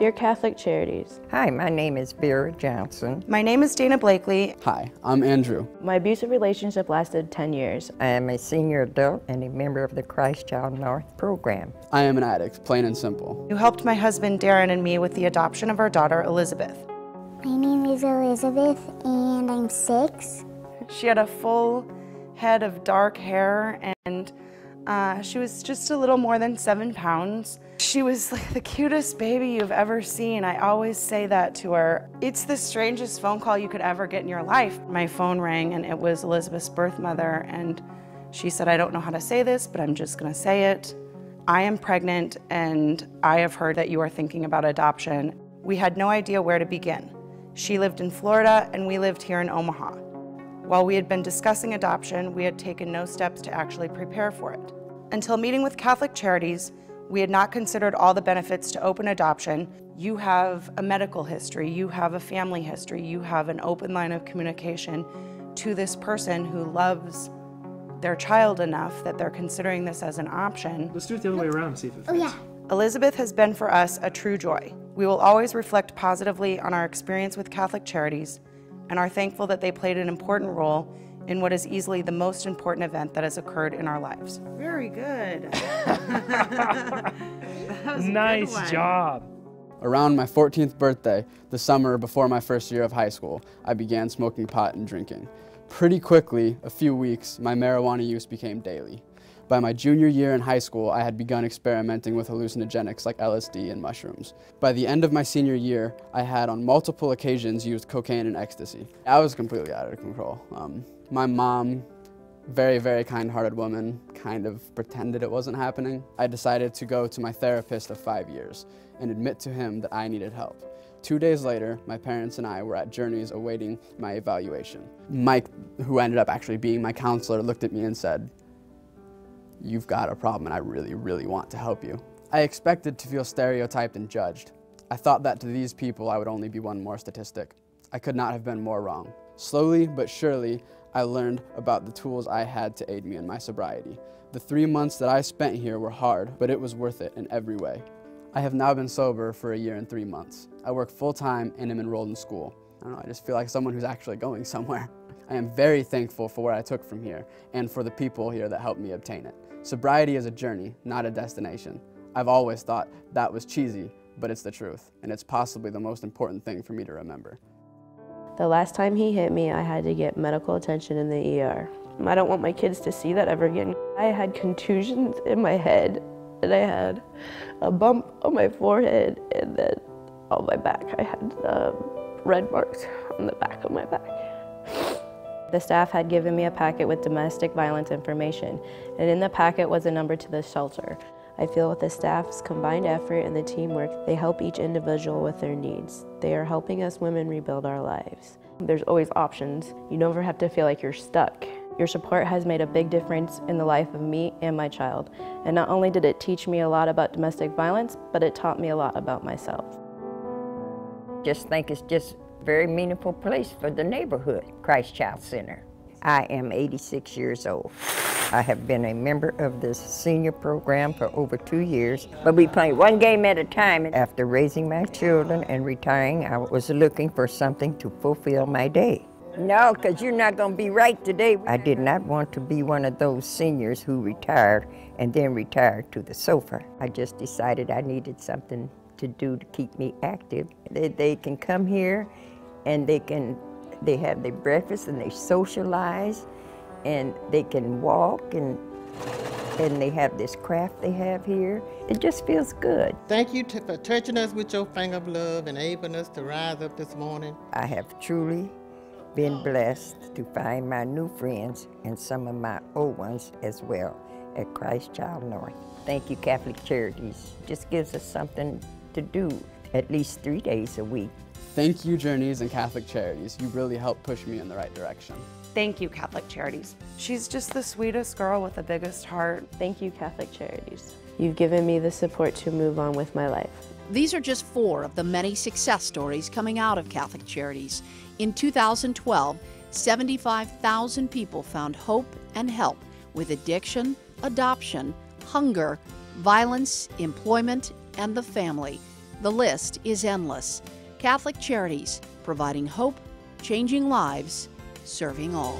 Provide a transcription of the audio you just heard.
Dear Catholic Charities. Hi, my name is Vera Johnson. My name is Dana Blakely. Hi, I'm Andrew. My abusive relationship lasted 10 years. I am a senior adult and a member of the Christ Child North program. I am an addict, plain and simple. You helped my husband Darren and me with the adoption of our daughter Elizabeth. My name is Elizabeth and I'm 6. She had a full head of dark hair and she was just a little more than 7 pounds. She was like the cutest baby you've ever seen. I always say that to her. It's the strangest phone call you could ever get in your life. My phone rang and it was Elizabeth's birth mother, and she said, I don't know how to say this, but I'm just gonna say it. I am pregnant and I have heard that you are thinking about adoption. We had no idea where to begin. She lived in Florida and we lived here in Omaha. While we had been discussing adoption, we had taken no steps to actually prepare for it. Until meeting with Catholic Charities, we had not considered all the benefits to open adoption. You have a medical history, you have a family history, you have an open line of communication to this person who loves their child enough that they're considering this as an option. Let's do it the other way around and see if it fits. Oh yeah. Elizabeth has been for us a true joy. We will always reflect positively on our experience with Catholic Charities and are thankful that they played an important role in what is easily the most important event that has occurred in our lives. Very good. That was Nice job. Around my 14th birthday, the summer before my first year of high school, I began smoking pot and drinking. Pretty quickly, a few weeks, my marijuana use became daily. By my junior year in high school, I had begun experimenting with hallucinogenics like LSD and mushrooms. By the end of my senior year, I had on multiple occasions used cocaine and ecstasy. I was completely out of control. My mom, very, very kind-hearted woman, kind of pretended it wasn't happening. I decided to go to my therapist of 5 years and admit to him that I needed help. 2 days later, my parents and I were at Journeys awaiting my evaluation. Mike, who ended up actually being my counselor, looked at me and said, "You've got a problem and I really, really want to help you." I expected to feel stereotyped and judged. I thought that to these people I would only be one more statistic. I could not have been more wrong. Slowly but surely, I learned about the tools I had to aid me in my sobriety. The 3 months that I spent here were hard, but it was worth it in every way. I have now been sober for 1 year and 3 months. I work full-time and am enrolled in school. I don't know, I just feel like someone who's actually going somewhere. I am very thankful for what I took from here and for the people here that helped me obtain it. Sobriety is a journey, not a destination. I've always thought that was cheesy, but it's the truth, and it's possibly the most important thing for me to remember. The last time he hit me, I had to get medical attention in the ER. I don't want my kids to see that ever again. I had contusions in my head, and I had a bump on my forehead, and then on my back I had red marks on the back of my back. The staff had given me a packet with domestic violence information, and in the packet was a number to the shelter. I feel with the staff's combined effort and the teamwork, they help each individual with their needs. They are helping us women rebuild our lives. There's always options. You never have to feel like you're stuck. Your support has made a big difference in the life of me and my child. And not only did it teach me a lot about domestic violence, but it taught me a lot about myself. Just think it's just a very meaningful place for the neighborhood, Christ Child Center. I am 86 years old. I have been a member of this senior program for over 2 years, but we play one game at a time. After raising my children and retiring, I was looking for something to fulfill my day. No, because you're not going to be right today. I did not want to be one of those seniors who retired and then retired to the sofa. I just decided I needed something to do to keep me active. They can come here and they have their breakfast and they socialize and they can walk and they have this craft they have here. It just feels good. Thank you for touching us with your finger of love and enabling us to rise up this morning. I have truly been blessed to find my new friends and some of my old ones as well at Christ Child North. Thank you, Catholic Charities. It just gives us something to do at least 3 days a week. Thank you, Journeys and Catholic Charities. You really helped push me in the right direction. Thank you, Catholic Charities. She's just the sweetest girl with the biggest heart. Thank you, Catholic Charities. You've given me the support to move on with my life. These are just 4 of the many success stories coming out of Catholic Charities. In 2012, 75,000 people found hope and help with addiction, adoption, hunger, violence, employment, and the family. The list is endless. Catholic Charities, providing hope, changing lives, serving all.